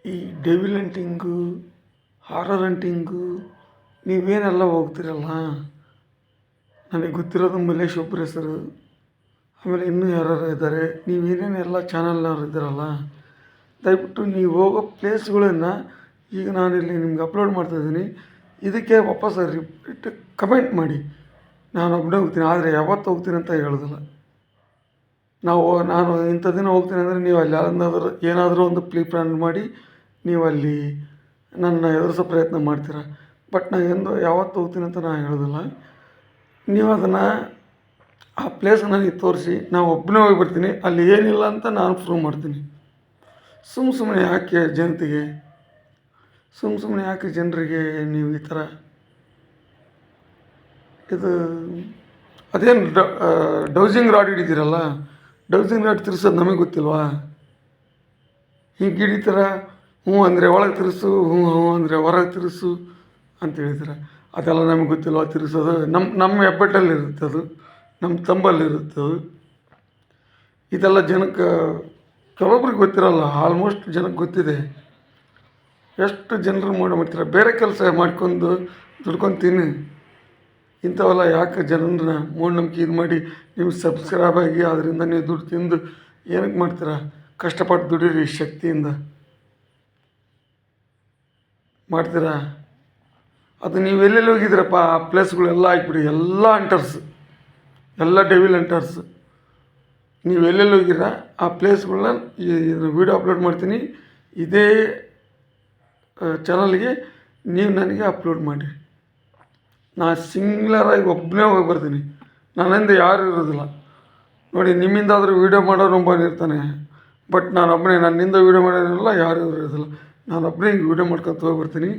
ಈ devil hunting, horror hunting ನೀವೇನೆಲ್ಲ ಹೋಗ್ತಿರಲ್ಲ, ನನಗೆ ಗೊತ್ತಿರೋದು ಮಲ್ಲೇಶ್ ಒಬ್ಬರ ಹೆಸರು. ಆಮೇಲೆ ಇನ್ನೂ ಯಾರು ಇದ್ದಾರೆ. ನೀವೇನೇನೆಲ್ಲ ಚಾನಲ್ನವ್ರು ಇದ್ದಾರಲ್ಲ, ದಯವಿಟ್ಟು ನೀವು ಹೋಗೋ ಪ್ಲೇಸ್ಗಳನ್ನು ಈಗ ನಾನಿಲ್ಲಿ ನಿಮ್ಗೆ ಅಪ್ಲೋಡ್ ಮಾಡ್ತಾಯಿದ್ದೀನಿ. ಇದಕ್ಕೆ ವಾಪಸ್ ರಿಪೀಟ್ ಕಮೆಂಟ್ ಮಾಡಿ. ನಾನು ಒಬ್ಬನೇ ಹೋಗ್ತೀನಿ, ಆದರೆ ಯಾವತ್ತು ಹೋಗ್ತೀನಿ ಅಂತ ಹೇಳೋದಿಲ್ಲ. ನಾನು ಇಂಥ ದಿನ ಹೋಗ್ತೀನಿ ಅಂದರೆ ನೀವು ಅಲ್ಲಿ ಏನಾದರೂ ಒಂದು ಪ್ಲಾನ್ ಮಾಡಿ ನೀವು ಅಲ್ಲಿ ನನ್ನ ಎದುರಿಸೋ ಪ್ರಯತ್ನ ಮಾಡ್ತೀರ. ಬಟ್ ನಾನು ಯಾವತ್ತು ಹೋಗ್ತೀನಿ ಅಂತ ನಾನು ಹೇಳೋದಿಲ್ಲ. ನೀವು ಅದನ್ನು ಆ ಪ್ಲೇಸ್ ನನಗೆ ತೋರಿಸಿ, ನಾವು ಒಬ್ಬನೇ ಹೋಗಿ ಬರ್ತೀನಿ, ಅಲ್ಲಿ ಏನಿಲ್ಲ ಅಂತ ನಾನು ಪ್ರೂವ್ ಮಾಡ್ತೀನಿ. ಸುಮ್ಮನೆ ಯಾಕೆ ಜನತೆಗೆ, ಸುಮ್ಮನೆ ಯಾಕೆ ಜನರಿಗೆ ನೀವು ಈ ಥರ ಇದು ಅದೇನು ಡೌಸಿಂಗ್ ರಾಡ್ ಹಿಡಿತೀರಲ್ಲ, ಡೌಸಿಂಗ್ ರಾಡ್ ತಿರ್ಸೋದು ನಮಗೆ ಗೊತ್ತಿಲ್ವಾ? ಹೀಗೆ ಹಿಡಿತೀರ, ಹ್ಞೂ ಅಂದರೆ ಒಳಗೆ ತಿರ್ಸು, ಹ್ಞೂ ಅಂದರೆ ಹೊರಗೆ ತಿರ್ಸು ಅಂತ ಹೇಳ್ತೀರ. ಅದೆಲ್ಲ ನಮಗೆ ಗೊತ್ತಿಲ್ವ ತಿರ್ಸೋದು? ನಮ್ಮ ಹೆಬ್ಬೆಟ್ಟಲ್ಲಿರುತ್ತೆ, ಅದು ನಮ್ಮ ತಂಬಲ್ಲಿರುತ್ತೆ ಅದು. ಇದೆಲ್ಲ ಜನಕ್ಕೆ ಕೆಲವೊಬ್ರಿಗೆ ಗೊತ್ತಿರಲ್ಲ, ಆಲ್ಮೋಸ್ಟ್ ಜನಕ್ಕೆ ಗೊತ್ತಿದೆ. ಎಷ್ಟು ಜನರು ಮಾಡ್ತೀರ, ಬೇರೆ ಕೆಲಸ ಮಾಡ್ಕೊಂಡು ದುಡ್ಕೊಂಡು ಇಂಥವೆಲ್ಲ ಯಾಕೆ ಜನರನ್ನ ಮೂಢನಂಬಿಕೆ ಇದು ಮಾಡಿ ನೀವು ಸಬ್ಸ್ಕ್ರೈಬ್ ಆಗಿ ಅದರಿಂದ ನೀವು ದುಡ್ಡು ತಿಂದು ಏನಕ್ಕೆ ಮಾಡ್ತೀರ? ಕಷ್ಟಪಟ್ಟು ದುಡೀರಿ, ಶಕ್ತಿಯಿಂದ ಮಾಡ್ತೀರಾ. ಅದು ನೀವು ಎಲ್ಲೆಲ್ಲಿ ಹೋಗಿದ್ದೀರಪ್ಪ, ಆ ಪ್ಲೇಸ್ಗಳೆಲ್ಲ ಹಾಕ್ಬಿಡಿ, ಎಲ್ಲ ಹಂಟರ್ಸ್, ಎಲ್ಲ ಡೆವಿಲ್ ಹಂಟರ್ಸ್. ನೀವು ಎಲ್ಲೆಲ್ಲಿ ಹೋಗಿರ ಆ ಪ್ಲೇಸ್ಗಳನ್ನ ವೀಡಿಯೋ ಅಪ್ಲೋಡ್ ಮಾಡ್ತೀನಿ. ಇದೇ ಚಾನಲ್ಗೆ ನೀವು ನನಗೆ ಅಪ್ಲೋಡ್ ಮಾಡಿ. ನಾನು ಸಿಂಗ್ಲರಾಗಿ ಒಬ್ಬನೇ ಹೋಗಿ ಬರ್ತೀನಿ, ನನ್ನಿಂದ ಯಾರೂ ಇರೋದಿಲ್ಲ. ನೋಡಿ, ನಿಮ್ಮಿಂದಾದರೂ ವೀಡಿಯೋ ಮಾಡೋರು ಇರ್ತಾನೆ, ಬಟ್ ನಾನೊಬ್ಬನೇ, ನನ್ನಿಂದ ವೀಡಿಯೋ ಮಾಡೋರೆಲ್ಲ ಯಾರೂ ಇರೋದಿಲ್ಲ. ನಾನೊಬ್ಬನೇ ಹಿಂಗೆ ವೀಡಿಯೋ ಮಾಡ್ಕೊತ ಹೋಗ್ಬರ್ತೀನಿ.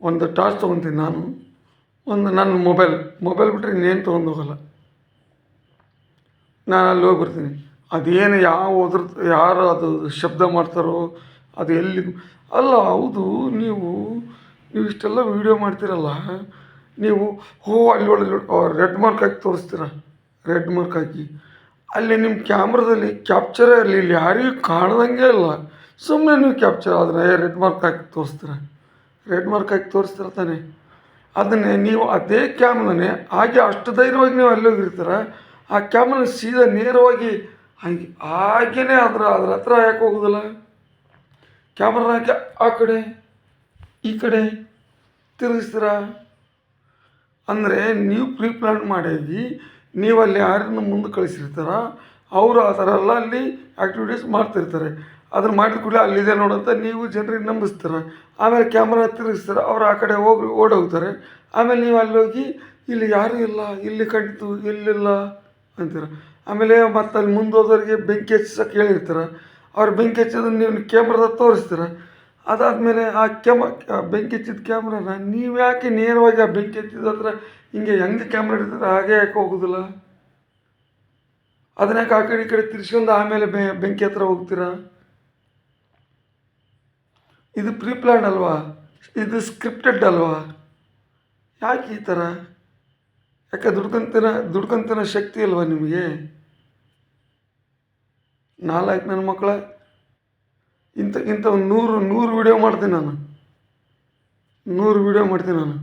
ಒಂದು ಟಾರ್ಚ್ ತೊಗೊತೀನಿ ನಾನು, ಒಂದು ನನ್ನ ಮೊಬೈಲ್ ಬಿಟ್ಟರೆ ಇನ್ನೇನು ತೊಗೊಂಡು ಹೋಗಲ್ಲ. ನಾನು ಅಲ್ಲಿ ಹೋಗ್ಬರ್ತೀನಿ. ಅದೇನು ಯಾರು ಅದು ಶಬ್ದ ಮಾಡ್ತಾರೋ, ಅದು ಎಲ್ಲಿ ಅಲ್ಲ. ಹೌದು, ನೀವು ಇಷ್ಟೆಲ್ಲ ವೀಡಿಯೋ ಮಾಡ್ತೀರಲ್ಲ, ನೀವು ಅಲ್ಲಿ ಒಳಗೆ ರೆಡ್ ಮಾರ್ಕ್ ಹಾಕಿ ತೋರಿಸ್ತೀರ, ರೆಡ್ ಮಾರ್ಕ್ ಹಾಕಿ. ಅಲ್ಲಿ ನಿಮ್ಮ ಕ್ಯಾಮ್ರಾದಲ್ಲಿ ಕ್ಯಾಪ್ಚರೇ ಇರಲಿ, ಇಲ್ಲಿ ಯಾರಿಗೂ ಕಾಣ್ದಂಗೆ ಇಲ್ಲ, ಸುಮ್ಮನೆ ನೀವು ಕ್ಯಾಪ್ಚರ್ ಆದರೆ ರೆಡ್ ಮಾರ್ಕ್ ಹಾಕಿ ತೋರಿಸ್ತೀರ. ರೆಡ್ ಮಾರ್ಕ್ ಹಾಕಿ ತೋರಿಸ್ತೀರ ತಾನೆ. ಅದನ್ನೇ ನೀವು ಅದೇ ಕ್ಯಾಮ್ರಾನೇ ಹಾಗೆ ಅಷ್ಟು ಧೈರ್ಯವಾಗಿ ನೀವು ಅಲ್ಲಿ ಹೋಗಿರ್ತೀರ. ಆ ಕ್ಯಾಮ್ರಾನ ಸೀದಾ ನೇರವಾಗಿ ಹಾಗೇ ಅದ್ರ ಹತ್ರ ಯಾಕೆ ಹೋಗೋದಿಲ್ಲ? ಕ್ಯಾಮ್ರಾನ ಹಾಕಿ ಆ ಕಡೆ ಈ ಕಡೆ ತಿರುಗಿಸ್ತೀರ. ಅಂದರೆ ನೀವು ಪ್ಲಾನ್ ಮಾಡಿ ನೀವು ಅಲ್ಲಿ ಯಾರನ್ನು ಮುಂದೆ ಕಳಿಸಿರ್ತಾರ, ಅವರು ಆ ಥರ ಎಲ್ಲ ಅಲ್ಲಿ ಆ್ಯಕ್ಟಿವಿಟೀಸ್ ಮಾಡ್ತಿರ್ತಾರೆ. ಅದನ್ನು ಮಾಡಿದ ಕೂಡಲೇ ಅಲ್ಲಿದೆ ನೋಡಂತ ನೀವು ಜನರಿಗೆ ನಂಬಿಸ್ತೀರ. ಆಮೇಲೆ ಕ್ಯಾಮ್ರಾ ತಿರುಗಿಸ್ತೀರ, ಅವ್ರು ಆ ಕಡೆ ಓಡೋಗ್ತಾರೆ. ಆಮೇಲೆ ನೀವು ಅಲ್ಲಿ ಹೋಗಿ ಇಲ್ಲಿ ಯಾರೂ ಇಲ್ಲ, ಇಲ್ಲಿ ಕಣ್ತು ಇಲ್ಲಿಲ್ಲ ಅಂತೀರ. ಆಮೇಲೆ ಮತ್ತೆ ಅಲ್ಲಿ ಮುಂದೆ ಹೋದವ್ರಿಗೆ ಬೆಂಕಿ ಹಚ್ಚಕ್ಕೆ ಹೇಳಿರ್ತಾರೆ. ಅವ್ರು ಬೆಂಕಿ ಹಚ್ಚೋದನ್ನು ನೀವು ಕ್ಯಾಮ್ರಾದಾಗ ತೋರಿಸ್ತೀರ. ಅದಾದಮೇಲೆ ಆ ಬೆಂಕಿ ಹಚ್ಚಿದ ಕ್ಯಾಮ್ರಾನ ನೀವು ಯಾಕೆ ನೇರವಾಗಿ ಆ ಬೆಂಕಿ ಹಚ್ಚಿದ ಹತ್ರ ಹಿಂಗೆ ಹೆಂಗೆ ಕ್ಯಾಮ್ರಾ ಇಡ್ತಾರೆ ಹಾಗೆ ಯಾಕೆ ಹೋಗೋದಿಲ್ಲ? ಅದನ್ನ ಯಾಕೆ ಆ ಕಡೆ ಈ ಕಡೆ ತಿರ್ಸ್ಕೊಂಡು ಆಮೇಲೆ ಬೆಂಕಿ ಹತ್ರ ಹೋಗ್ತೀರಾ? ಇದು ಪ್ಲಾನ್ ಅಲ್ವಾ? ಇದು ಸ್ಕ್ರಿಪ್ಟೆಡ್ ಅಲ್ವಾ? ಯಾಕೆ ಈ ಥರ? ಯಾಕೆ ದುಡ್ಕೊಂತಿನ ಶಕ್ತಿ ಅಲ್ವಾ ನಿಮಗೆ? ನಾಲ್ಕು ನನ್ನ ಮಕ್ಕಳ ಇಂಥ 100 ವೀಡಿಯೋ ಮಾಡ್ತೀನಿ ನಾನು, 100 ವೀಡಿಯೋ ಮಾಡ್ತೀನಿ ನಾನು.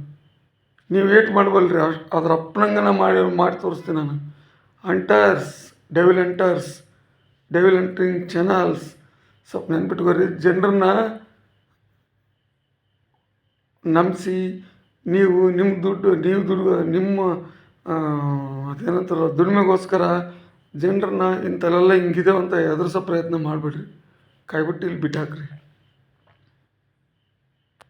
ನೀವು ವೇಟ್ ಮಾಡಬಲ್ರಿ, ಅದ್ರ ಅಪ್ಪನಂಗನ ಮಾಡಿ ತೋರಿಸ್ತೀನಿ ನಾನು. ಹಂಟರ್ಸ್, ಡೆವಿಲ್ ಹಂಟಿಂಗ್ ಚಾನಲ್ಸ್ ಸ್ವಲ್ಪ ನೆನ್ಪಿಟ್ಕೋರಿ. ಜನರನ್ನ ನಂಬಿಸಿ ನಿಮ್ಮ ನಿಮ್ಮ ಅದೇನಂತಾರ ದುಡಿಮೆಗೋಸ್ಕರ ಜನರನ್ನ ಇಂಥಲ್ಲೆಲ್ಲ ಹಿಂಗಿದೆ ಅಂತ ಎದುರಿಸೋ ಪ್ರಯತ್ನ ಮಾಡಿಬಿಡ್ರಿ. ಕಾಯ್ಬಿಟ್ಟು ಇಲ್ಲಿ ಬಿಟ್ಟಾಕ್ರಿ.